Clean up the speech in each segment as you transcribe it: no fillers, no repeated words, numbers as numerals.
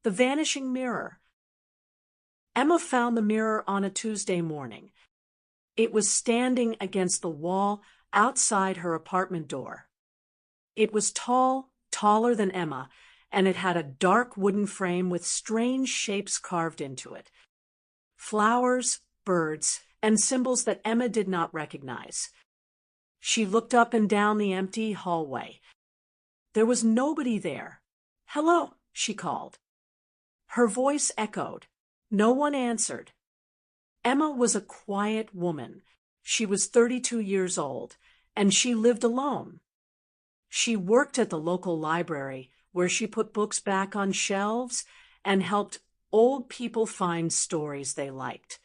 The Vanishing Mirror. Emma found the mirror on a Tuesday morning. It was standing against the wall outside her apartment door. It was tall, taller than Emma, and it had a dark wooden frame with strange shapes carved into it. Flowers, birds, and symbols that Emma did not recognize. She looked up and down the empty hallway. There was nobody there. "Hello," she called. Her voice echoed. No one answered. Emma was a quiet woman. She was 32 years old, and she lived alone. She worked at the local library, where she put books back on shelves and helped old people find stories they liked.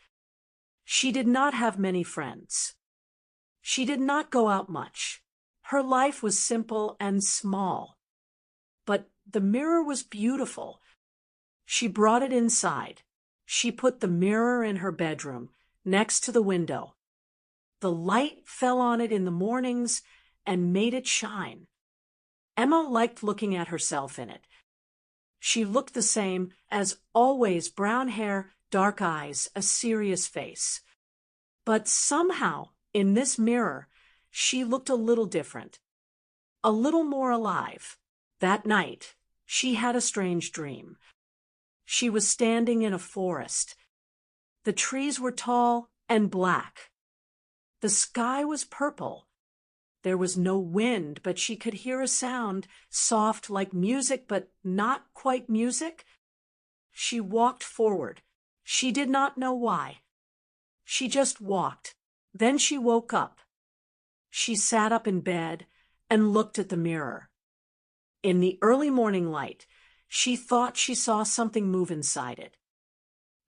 She did not have many friends. She did not go out much. Her life was simple and small. But the mirror was beautiful. She brought it inside. She put the mirror in her bedroom, next to the window. The light fell on it in the mornings and made it shine. Emma liked looking at herself in it. She looked the same as always: brown hair, dark eyes, a serious face. But somehow, in this mirror, she looked a little different, a little more alive. That night, she had a strange dream. She was standing in a forest. The trees were tall and black. The sky was purple. There was no wind, but she could hear a sound, soft like music, but not quite music. She walked forward. She did not know why. She just walked. Then she woke up. She sat up in bed and looked at the mirror. In the early morning light, she thought she saw something move inside it.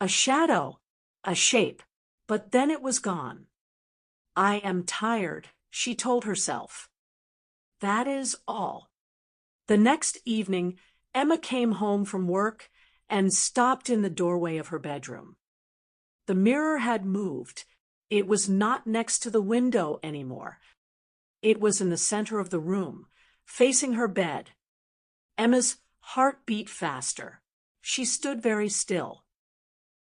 A shadow, a shape, but then it was gone. "I am tired," she told herself. That is all. The next evening, Emma came home from work and stopped in the doorway of her bedroom. The mirror had moved. It was not next to the window anymore. It was in the center of the room, facing her bed. Emma's heart beat faster. She stood very still.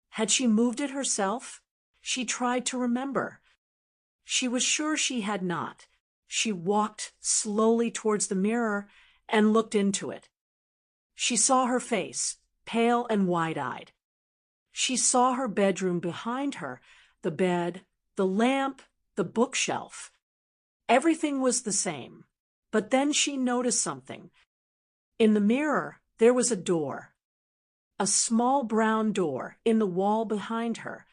Had she moved it herself? She tried to remember. She was sure she had not. She walked slowly towards the mirror and looked into it. She saw her face, pale and wide-eyed. She saw her bedroom behind her, the bed, the lamp, the bookshelf. Everything was the same. But then she noticed something. In the mirror, there was a door. A small brown door in the wall behind her.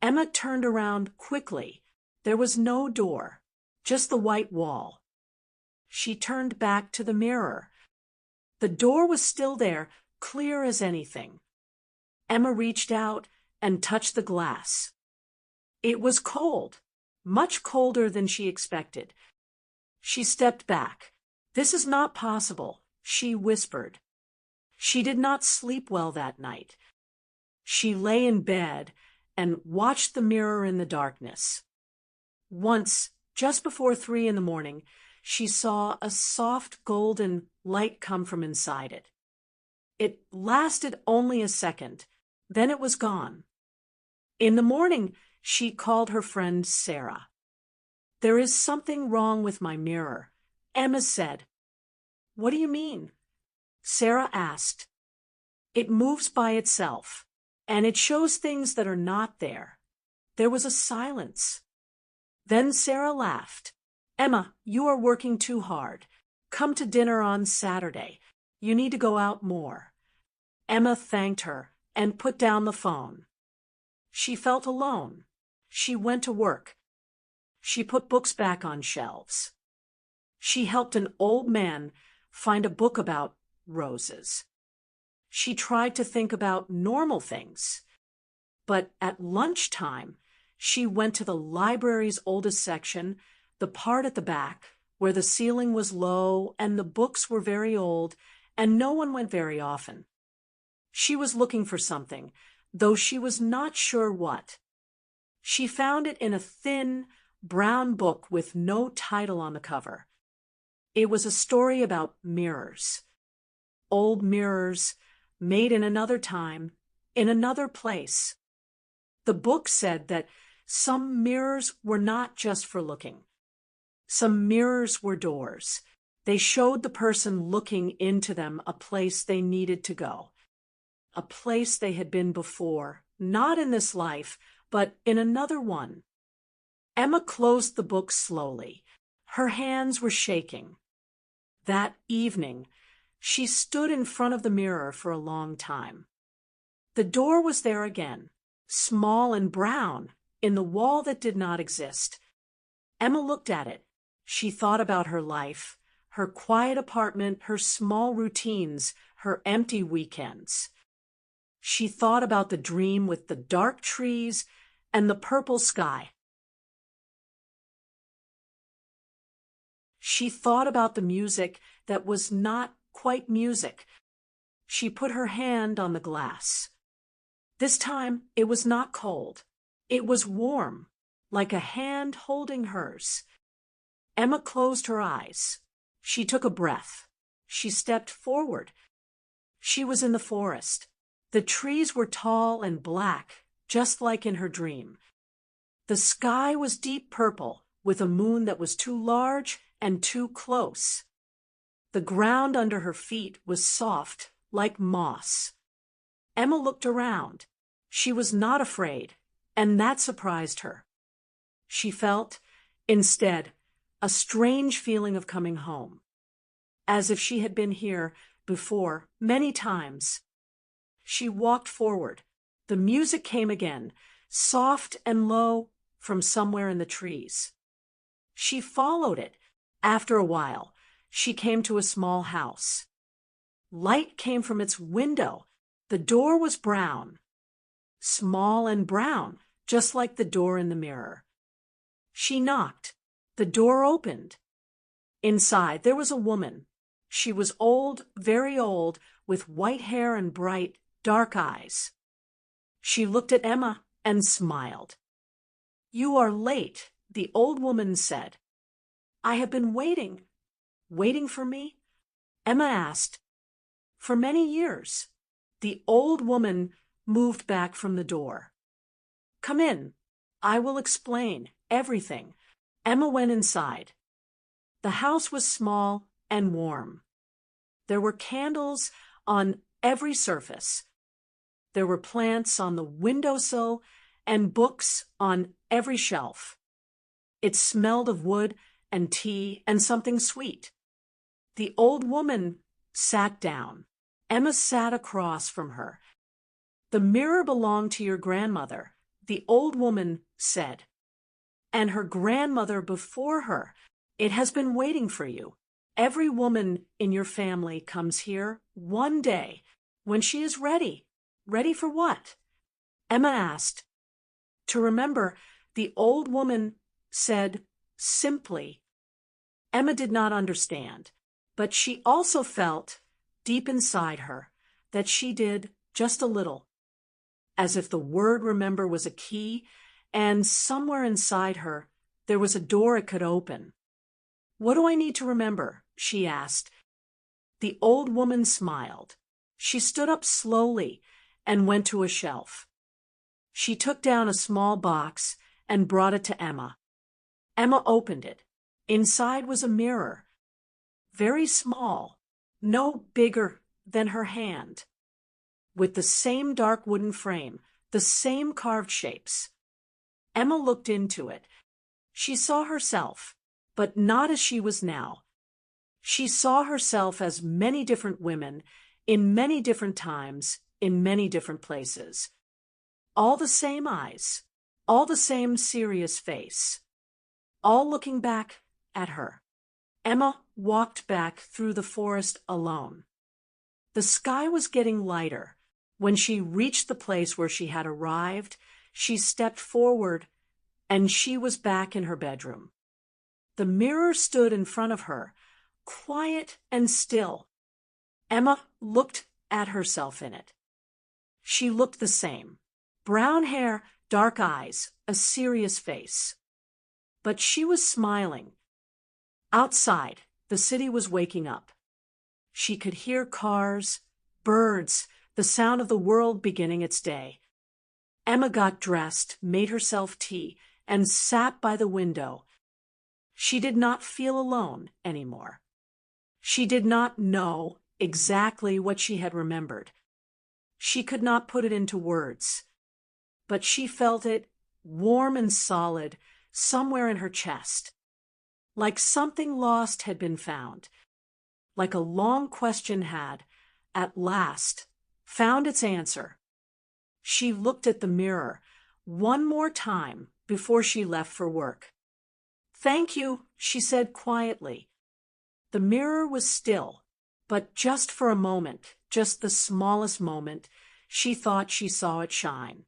Emma turned around quickly. There was no door, just the white wall. She turned back to the mirror. The door was still there, clear as anything. Emma reached out and touched the glass. It was cold, much colder than she expected. She stepped back. "This is not possible," she whispered. She did not sleep well that night. She lay in bed and watched the mirror in the darkness. Once, just before 3 in the morning, she saw a soft golden light come from inside it. It lasted only a second, then it was gone. In the morning, she called her friend Sarah. "There is something wrong with my mirror," Emma said. "What do you mean?" Sarah asked. "It moves by itself, and it shows things that are not there." There was a silence. Then Sarah laughed. "Emma, you are working too hard. Come to dinner on Saturday. You need to go out more." Emma thanked her and put down the phone. She felt alone. She went to work. She put books back on shelves. She helped an old man find a book about roses. She tried to think about normal things. But at lunchtime, she went to the library's oldest section, the part at the back, where the ceiling was low and the books were very old, and no one went very often. She was looking for something, though she was not sure what. She found it in a thin, brown book with no title on the cover. It was a story about mirrors. Old mirrors, made in another time, in another place. The book said that some mirrors were not just for looking. Some mirrors were doors. They showed the person looking into them a place they needed to go, a place they had been before, not in this life, but in another one. Emma closed the book slowly. Her hands were shaking. That evening, she stood in front of the mirror for a long time. The door was there again, small and brown, in the wall that did not exist. Emma looked at it. She thought about her life, her quiet apartment, her small routines, her empty weekends. She thought about the dream with the dark trees and the purple sky. She thought about the music that was not quite music. She put her hand on the glass. This time it was not cold. It was warm, like a hand holding hers. Emma closed her eyes. She took a breath. She stepped forward. She was in the forest. The trees were tall and black, just like in her dream. The sky was deep purple, with a moon that was too large and too close. The ground under her feet was soft, like moss. Emma looked around. She was not afraid, and that surprised her. She felt, instead, a strange feeling of coming home, as if she had been here before many times. She walked forward. The music came again, soft and low from somewhere in the trees. She followed it. After a while, she came to a small house. Light came from its window. The door was brown, small and brown, just like the door in the mirror. She knocked. The door opened. Inside, there was a woman. She was old, very old, with white hair and bright, dark eyes. She looked at Emma and smiled. "You are late," the old woman said. "I have been waiting." "Waiting for me?" Emma asked. "For many years." The old woman moved back from the door. "Come in. I will explain everything." Emma went inside. The house was small and warm. There were candles on every surface. There were plants on the windowsill and books on every shelf. It smelled of wood and tea and something sweet. The old woman sat down. Emma sat across from her. "The mirror belonged to your grandmother," the old woman said. "And her grandmother before her. It has been waiting for you. Every woman in your family comes here one day when she is ready." "Ready for what?" Emma asked. "To remember," the old woman said simply. Emma did not understand, but she also felt, deep inside her, that she did just a little, as if the word remember was a key, and somewhere inside her there was a door it could open. "What do I need to remember?" she asked. The old woman smiled. She stood up slowly and went to a shelf. She took down a small box and brought it to Emma. Emma opened it. Inside was a mirror, very small, no bigger than her hand, with the same dark wooden frame, the same carved shapes. Emma looked into it. She saw herself, but not as she was now. She saw herself as many different women, in many different times, in many different places. All the same eyes, all the same serious face, all looking back at her. Emma walked back through the forest alone. The sky was getting lighter. When she reached the place where she had arrived, she stepped forward, and she was back in her bedroom. The mirror stood in front of her, quiet and still. Emma looked at herself in it. She looked the same. Brown hair, dark eyes, a serious face. But she was smiling. Outside, the city was waking up. She could hear cars, birds, the sound of the world beginning its day. Emma got dressed, made herself tea, and sat by the window. She did not feel alone anymore. She did not know exactly what she had remembered. She could not put it into words, but she felt it warm and solid somewhere in her chest, like something lost had been found, like a long question had, at last, found its answer. She looked at the mirror one more time before she left for work. "Thank you," she said quietly. The mirror was still, but just for a moment, just the smallest moment, she thought she saw it shine.